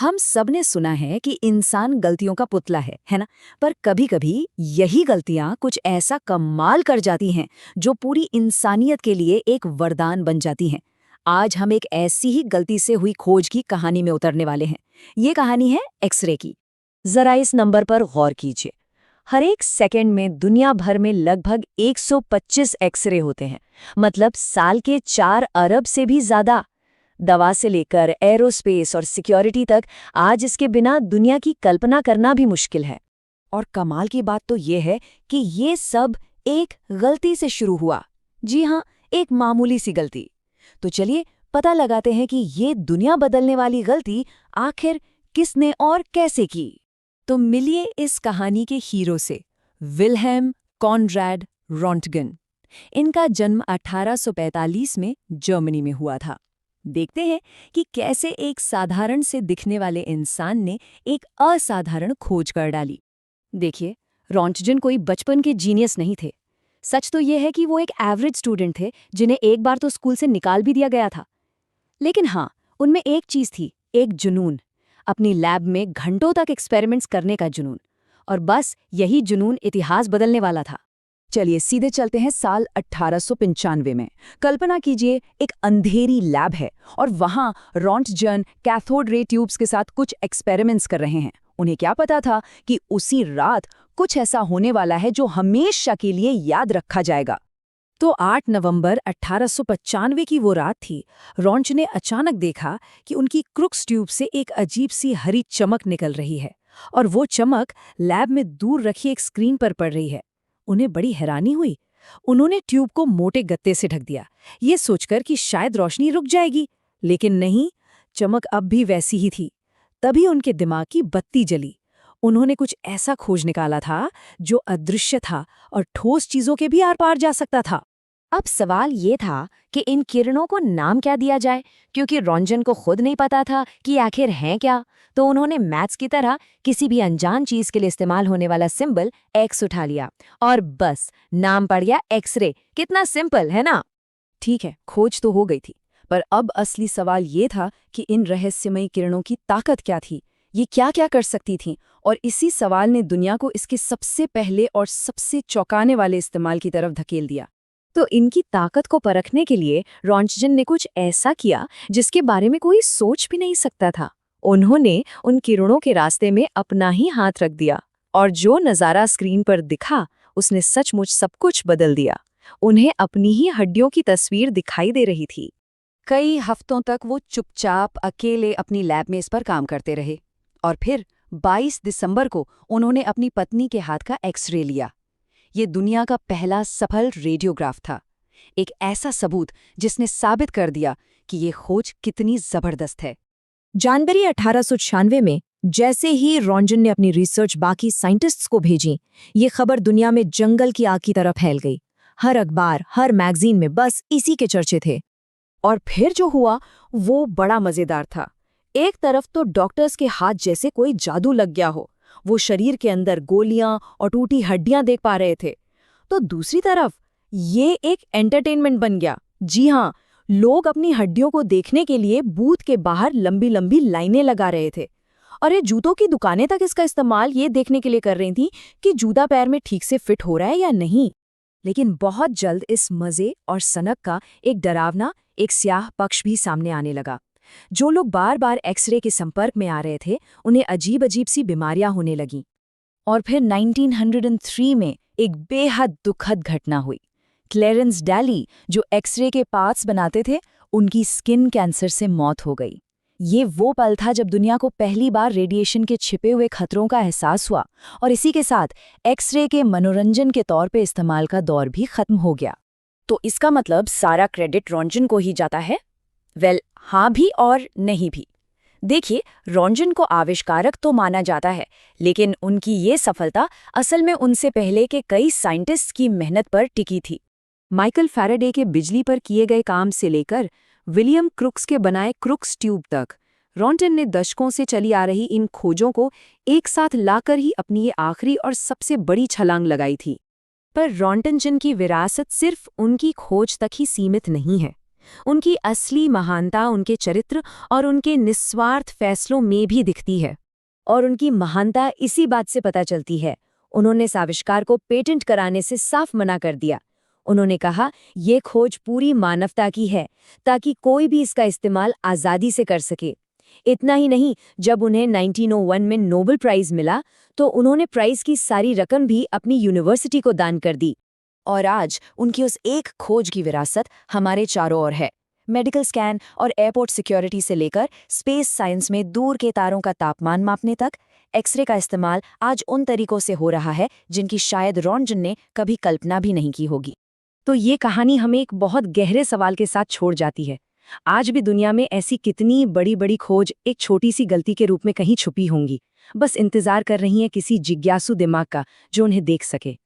हम सब ने सुना है कि इंसान गलतियों का पुतला है ना। पर कभी-कभी यही गलतियां कुछ ऐसा कमाल कर जाती हैं जो पूरी इंसानियत के लिए एक वरदान बन जाती हैं। आज हम एक ऐसी ही गलती से हुई खोज की कहानी में उतरने वाले हैं। ये कहानी है एक्सरे की। जरा इस नंबर पर गौर कीजिए। हर एक सेकंड में दुनिया भर में लगभग 125 एक्सरे होते हैं। मतलब साल के 4 अरब से भी ज्यादा। दवा से लेकर एरोस्पेस और सिक्योरिटी तक आज इसके बिना दुनिया की कल्पना करना भी मुश्किल है। और कमाल की बात तो ये है कि ये सब एक गलती से शुरू हुआ। जी हाँ, एक मामूली सी गलती। तो चलिए पता लगाते हैं कि ये दुनिया बदलने वाली गलती आखिर किसने और कैसे की। तो मिलिए इस कहानी के हीरो से, विल्हेम कॉनराड रॉन्टगन। इनका जन्म 1845 में जर्मनी में हुआ था। देखते हैं कि कैसे एक साधारण से दिखने वाले इंसान ने एक असाधारण खोज कर डाली। देखिए, रॉन्टगन कोई बचपन के जीनियस नहीं थे। सच तो यह है कि वो एक एवरेज स्टूडेंट थे जिन्हें एक बार तो स्कूल से निकाल भी दिया गया था। लेकिन हाँ, उनमें एक चीज थी, एक जुनून। अपनी लैब में घंटों तक एक्सपेरिमेंट्स करने का जुनून। और बस यही जुनून इतिहास बदलने वाला था। चलिए सीधे चलते हैं साल 1895 में। कल्पना कीजिए, एक अंधेरी लैब है और वहां रॉन्टगन कैथोड रे ट्यूब्स के साथ कुछ एक्सपेरिमेंट्स कर रहे हैं। उन्हें क्या पता था कि उसी रात कुछ ऐसा होने वाला है जो हमेशा के लिए याद रखा जाएगा। तो 8 नवंबर 1895 की वो रात थी। रॉन्टगन ने अचानक देखा कि उनकी क्रुक्स ट्यूब से एक अजीब सी हरी चमक निकल रही है और वो चमक लैब में दूर रखी एक स्क्रीन पर पड़ रही है। उन्हें बड़ी हैरानी हुई। उन्होंने ट्यूब को मोटे गत्ते से ढक दिया, ये सोचकर कि शायद रोशनी रुक जाएगी। लेकिन नहीं, चमक अब भी वैसी ही थी। तभी उनके दिमाग की बत्ती जली। उन्होंने कुछ ऐसा खोज निकाला था जो अदृश्य था और ठोस चीजों के भी आर पार जा सकता था। अब सवाल ये था कि इन किरणों को नाम क्या दिया जाए, क्योंकि रॉन्टगन को खुद नहीं पता था कि आखिर हैं क्या। तो उन्होंने मैथ्स की तरह किसी भी अनजान चीज के लिए इस्तेमाल होने वाला सिंबल एक्स उठा लिया और बस नाम पड़ गया एक्सरे। कितना सिंपल है ना। ठीक है, खोज तो हो गई थी, पर अब असली सवाल ये था कि इन रहस्यमयी किरणों की ताकत क्या थी, ये क्या क्या कर सकती थीं। और इसी सवाल ने दुनिया को इसके सबसे पहले और सबसे चौंकाने वाले इस्तेमाल की तरफ धकेल दिया। तो इनकी ताकत को परखने के लिए रॉन्टगन ने कुछ ऐसा किया जिसके बारे में कोई सोच भी नहीं सकता था। उन्होंने उन किरणों के रास्ते में अपना ही हाथ रख दिया और जो नज़ारा स्क्रीन पर दिखा उसने सचमुच सब कुछ बदल दिया। उन्हें अपनी ही हड्डियों की तस्वीर दिखाई दे रही थी। कई हफ्तों तक वो चुपचाप अकेले अपनी लैब में इस पर काम करते रहे और फिर 22 दिसंबर को उन्होंने अपनी पत्नी के हाथ का एक्सरे लिया। ये दुनिया का पहला सफल रेडियोग्राफ था, एक ऐसा सबूत जिसने साबित कर दिया कि ये खोज कितनी जबरदस्त है। जनवरी 1896 में जैसे ही रॉन्टगन ने अपनी रिसर्च बाकी साइंटिस्ट्स को भेजी, ये खबर दुनिया में जंगल की आग की तरह फैल गई। हर अखबार, हर मैगजीन में बस इसी के चर्चे थे। और फिर जो हुआ वो बड़ा मजेदार था। एक तरफ तो डॉक्टर्स के हाथ जैसे कोई जादू लग गया हो, वो शरीर के अंदर गोलियां और टूटी हड्डियां देख पा रहे थे। तो दूसरी तरफ ये एक एंटरटेनमेंट बन गया। जी हाँ, लोग अपनी हड्डियों को देखने के लिए बूथ के बाहर लंबी लंबी लाइनें लगा रहे थे। और ये जूतों की दुकानें तक इसका इस्तेमाल ये देखने के लिए कर रही थी कि जूता पैर में ठीक से फिट हो रहा है या नहीं। लेकिन बहुत जल्द इस मजे और सनक का एक डरावना, एक स्याह पक्ष भी सामने आने लगा। जो लोग बार बार एक्सरे के संपर्क में आ रहे थे, उन्हें अजीब अजीब सी बीमारियां होने लगीं। और फिर 1903 में एक बेहद दुखद घटना हुई। क्लेरेंस डैली, जो एक्सरे के पार्ट्स बनाते थे, उनकी स्किन कैंसर से मौत हो गई। ये वो पल था जब दुनिया को पहली बार रेडिएशन के छिपे हुए खतरों का एहसास हुआ और इसी के साथ एक्सरे के मनोरंजन के तौर पे इस्तेमाल का दौर भी खत्म हो गया। तो इसका मतलब सारा क्रेडिट रॉन्टगन को ही जाता है? वेल, हाँ भी और नहीं भी। देखिए, रॉन्टगन को आविष्कारक तो माना जाता है, लेकिन उनकी ये सफलता असल में उनसे पहले के कई साइंटिस्ट्स की मेहनत पर टिकी थी। माइकल फैराडे के बिजली पर किए गए काम से लेकर विलियम क्रुक्स के बनाए क्रुक्स ट्यूब तक, रॉन्टगन ने दशकों से चली आ रही इन खोजों को एक साथ लाकर ही अपनी ये आखिरी और सबसे बड़ी छलांग लगाई थी। पर रॉन्टगन की विरासत सिर्फ उनकी खोज तक ही सीमित नहीं है। उनकी असली महानता उनके चरित्र और उनके निस्वार्थ फैसलों में भी दिखती है। और उनकी महानता इसी बात से पता चलती है। उन्होंने इस आविष्कार को पेटेंट कराने से साफ मना कर दिया। उन्होंने कहा, ये खोज पूरी मानवता की है, ताकि कोई भी इसका इस्तेमाल आज़ादी से कर सके। इतना ही नहीं, जब उन्हें 1901 में नोबेल प्राइज मिला, तो उन्होंने प्राइज की सारी रकम भी अपनी यूनिवर्सिटी को दान कर दी। और आज उनकी उस एक खोज की विरासत हमारे चारों ओर है। मेडिकल स्कैन और एयरपोर्ट सिक्योरिटी से लेकर स्पेस साइंस में दूर के तारों का तापमान मापने तक, एक्सरे का इस्तेमाल आज उन तरीकों से हो रहा है जिनकी शायद रॉन्टजन ने कभी कल्पना भी नहीं की होगी। तो ये कहानी हमें एक बहुत गहरे सवाल के साथ छोड़ जाती है। आज भी दुनिया में ऐसी कितनी बड़ी बड़ी खोज एक छोटी सी गलती के रूप में कहीं छुपी होंगी, बस इंतजार कर रही हैं किसी जिज्ञासु दिमाग का जो उन्हें देख सके।